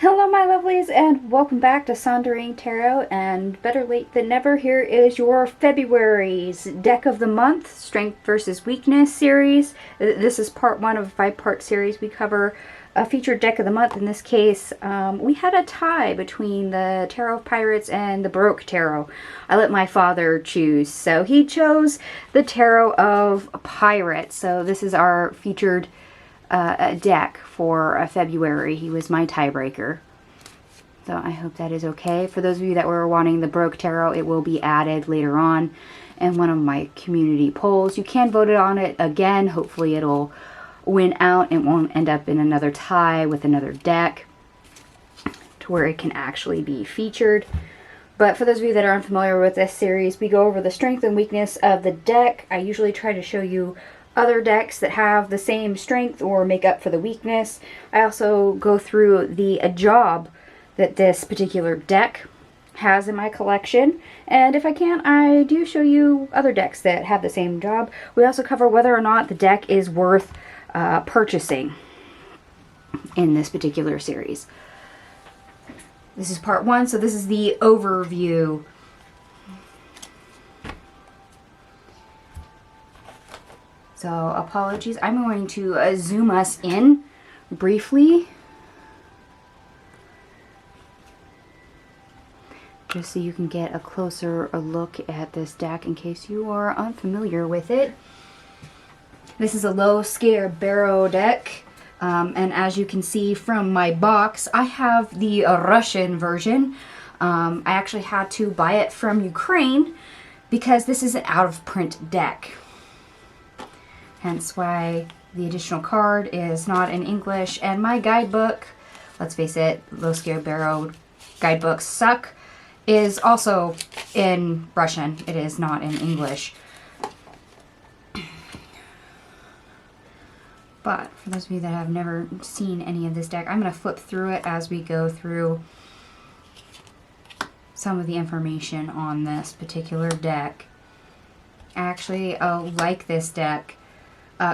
Hello, my lovelies, and welcome back to Sondering Tarot. And better late than never, here is your February's Deck of the Month, Strength versus Weakness series. This is part one of a 5-part series. We cover a featured Deck of the Month. In this case, we had a tie between the Tarot of Pirates and the Baroque Tarot. I let my father choose, so he chose the Tarot of Pirates. So this is our featured deck for February. He was my tiebreaker. So I hope that is okay. For those of you that were wanting the Baroque Tarot, it will be added later on in one of my community polls. You can vote on it again. Hopefully it'll win out and won't end up in another tie with another deck to where it can actually be featured. But for those of you that are unfamiliar with this series, we go over the strength and weakness of the deck. I usually try to show you other decks that have the same strength or make up for the weakness. I also go through the job that this particular deck has in my collection, and if I can, I do show you other decks that have the same job. We also cover whether or not the deck is worth purchasing in this particular series. This is part one, so this is the overview. So apologies, I'm going to zoom us in briefly, just so you can get a closer look at this deck in case you are unfamiliar with it. This is a low scale barrow deck, and as you can see from my box, I have the Russian version. I actually had to buy it from Ukraine because this is an out of print deck. Hence why the additional card is not in English. And my guidebook, let's face it, low scale barrow guidebooks suck, is also in Russian. It is not in English. But for those of you that have never seen any of this deck, I'm going to flip through it as we go through some of the information on this particular deck. I actually like this deck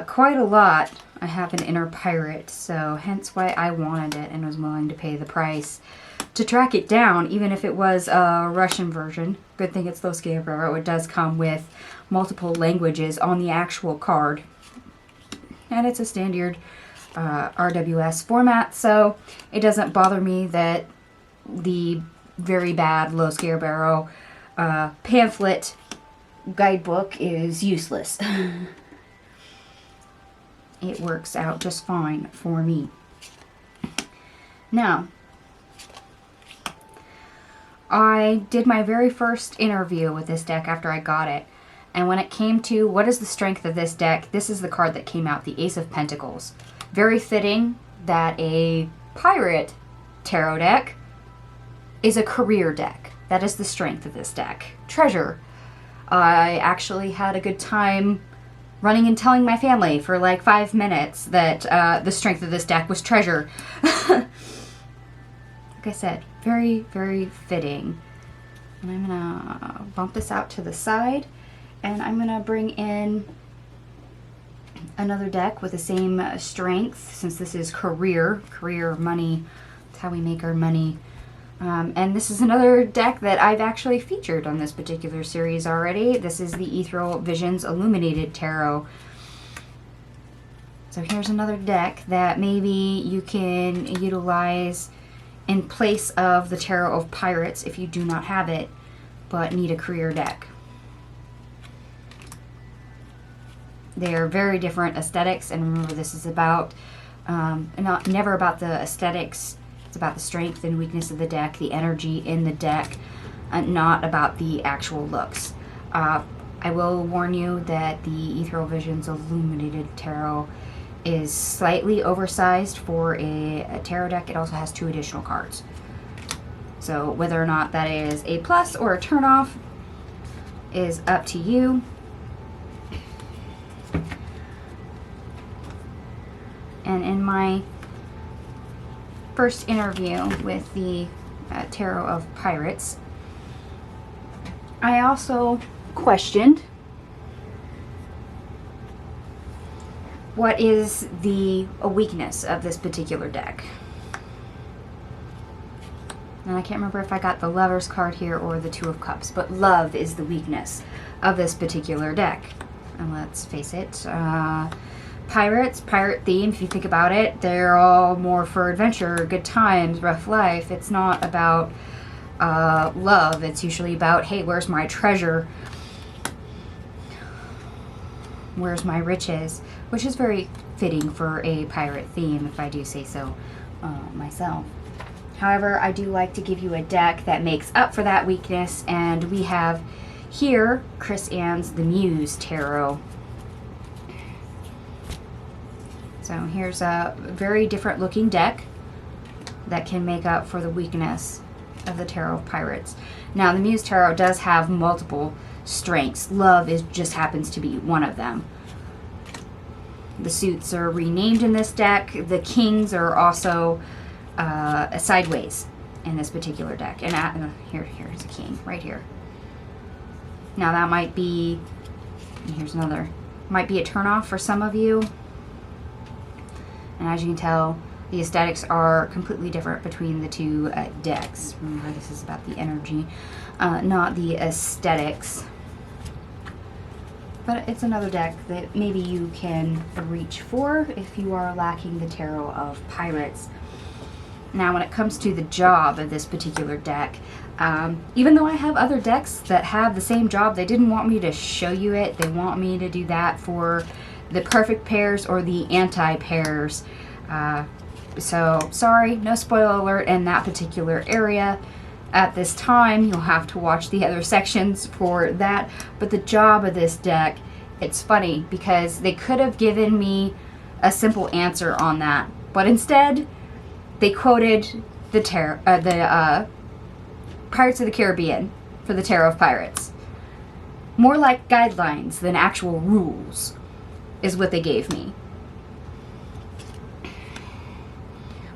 quite a lot. I have an inner pirate, so hence why I wanted it and was willing to pay the price to track it down, even if it was a Russian version. Good thing it's low scale barrow. It does come with multiple languages on the actual card, and it's a standard RWS format, so it doesn't bother me that the very bad low scale barrow pamphlet guidebook is useless. It works out just fine for me. Now, I did my very first interview with this deck after I got it. And when it came to what is the strength of this deck, this is the card that came out, the Ace of Pentacles. Very fitting that a pirate tarot deck is a career deck. That is the strength of this deck. Treasure. I actually had a good time running and telling my family for like 5 minutes that the strength of this deck was treasure. Like I said, very, very fitting. And I'm gonna bump this out to the side, and I'm gonna bring in another deck with the same strength, since this is career money. That's how we make our money. And this is another deck that I've actually featured on this particular series already. This is the Ethereal Visions Illuminated Tarot. So here's another deck that maybe you can utilize in place of the Tarot of Pirates if you do not have it, but need a career deck. They are very different aesthetics, and remember, this is about, never about the aesthetics. It's about the strength and weakness of the deck, the energy in the deck, not about the actual looks. I will warn you that the Ethereal Visions Illuminated Tarot is slightly oversized for a tarot deck. It also has 2 additional cards. So whether or not that is a plus or a turnoff is up to you. And in my first interview with the Tarot of Pirates, I also questioned what is the weakness of this particular deck. And I can't remember if I got the Lover's card here or the Two of Cups, but love is the weakness of this particular deck. And let's face it, pirates, pirate theme, if you think about it, they're all more for adventure, good times, rough life. It's not about love. It's usually about, hey, where's my treasure? Where's my riches? Which is very fitting for a pirate theme, if I do say so myself. However, I do like to give you a deck that makes up for that weakness, and we have here Chris Ann's The Muse Tarot. So here's a very different looking deck that can make up for the weakness of the Tarot of Pirates. Now, the Muse Tarot does have multiple strengths. Love just happens to be one of them. The suits are renamed in this deck. The kings are also sideways in this particular deck. And here's a king right here. Now that might be, and here's another, might be a turnoff for some of you. And as you can tell, the aesthetics are completely different between the two decks. Remember, this is about the energy, not the aesthetics. But it's another deck that maybe you can reach for if you are lacking the Tarot of Pirates. Now, when it comes to the job of this particular deck, even though I have other decks that have the same job, they didn't want me to show you it. They want me to do that for the perfect pairs or the anti-pairs. So, sorry, no spoiler alert in that particular area. At this time, you'll have to watch the other sections for that. But the job of this deck, it's funny because they could have given me a simple answer on that. But instead, they quoted the Pirates of the Caribbean for the Tarot of Pirates. More like guidelines than actual rules is what they gave me.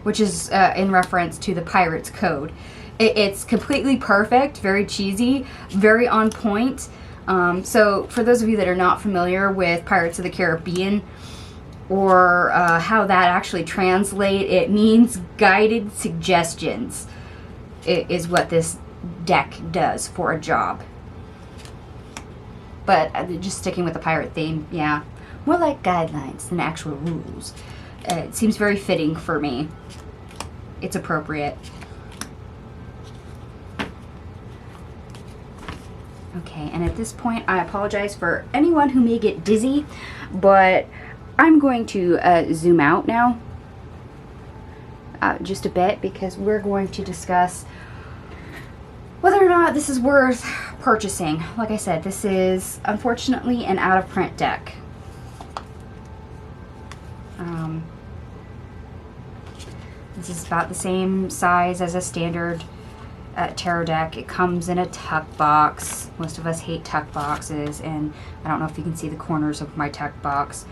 Which is in reference to the Pirates Code. It's completely perfect, very cheesy, very on point. So for those of you that are not familiar with Pirates of the Caribbean, or how that actually translates, it means guided suggestions. It is what this deck does for a job. But just sticking with the pirate theme, yeah, more like guidelines than actual rules. It seems very fitting for me. It's appropriate. Okay, and at this point, I apologize for anyone who may get dizzy, but I'm going to zoom out now just a bit because we're going to discuss whether or not this is worth purchasing. Like I said, this is unfortunately an out-of-print deck. This is about the same size as a standard tarot deck. It comes in a tuck box. Most of us hate tuck boxes, and I don't know if you can see the corners of my tuck box,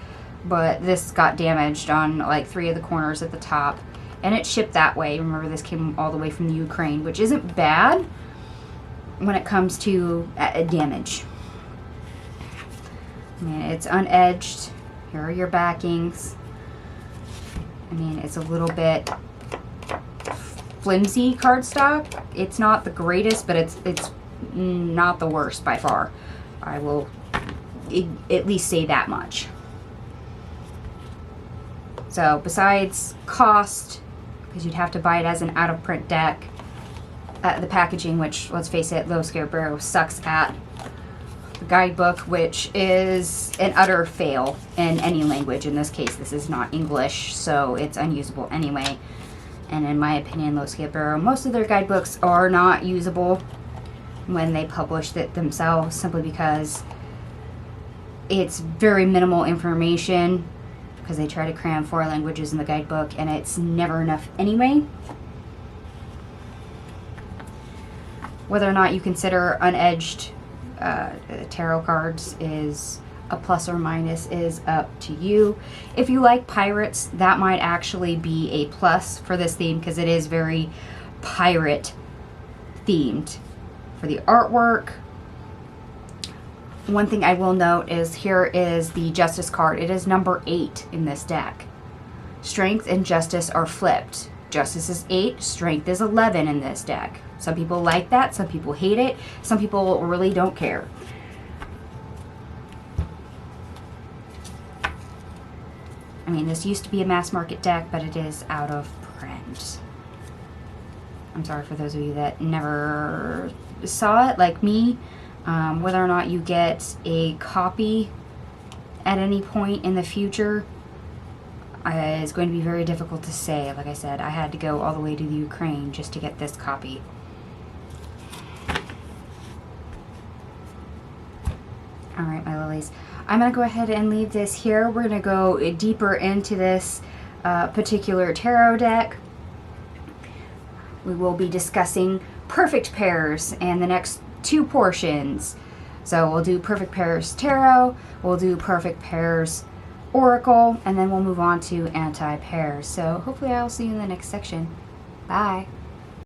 but this got damaged on like 3 of the corners at the top, and it shipped that way. Remember, this came all the way from the Ukraine, which isn't bad when it comes to damage. I mean, it's unedged. Here are your backings. I mean, it's a little bit flimsy cardstock. It's not the greatest, but it's not the worst by far. I will at least say that much. So besides cost, because you'd have to buy it as an out-of-print deck, the packaging, which, let's face it, Lo Scarecrow sucks at. The guidebook, which is an utter fail in any language. In this case, this is not English, so it's unusable anyway. And in my opinion, Lo Scarecrow, most of their guidebooks are not usable when they published it themselves, simply because it's very minimal information, because they try to cram 4 languages in the guidebook, and it's never enough anyway. Whether or not you consider unedged tarot cards is a plus or minus is up to you. If you like pirates, that might actually be a plus for this theme, because it is very pirate themed. For the artwork, one thing I will note is here is the Justice card. It is number 8 in this deck. Strength and Justice are flipped. Justice is 8, Strength is 11 in this deck. Some people like that, some people hate it, some people really don't care. I mean, this used to be a mass market deck, but it is out of print. I'm sorry for those of you that never saw it, like me. Whether or not you get a copy at any point in the future is going to be very difficult to say. Like I said, I had to go all the way to the Ukraine just to get this copy. Alright, my lilies. I'm going to go ahead and leave this here. We're going to go deeper into this particular tarot deck. We will be discussing perfect pairs in the next 2 portions. So we'll do perfect pairs tarot, we'll do perfect pairs oracle, and then we'll move on to anti-pairs. So hopefully I'll see you in the next section. Bye.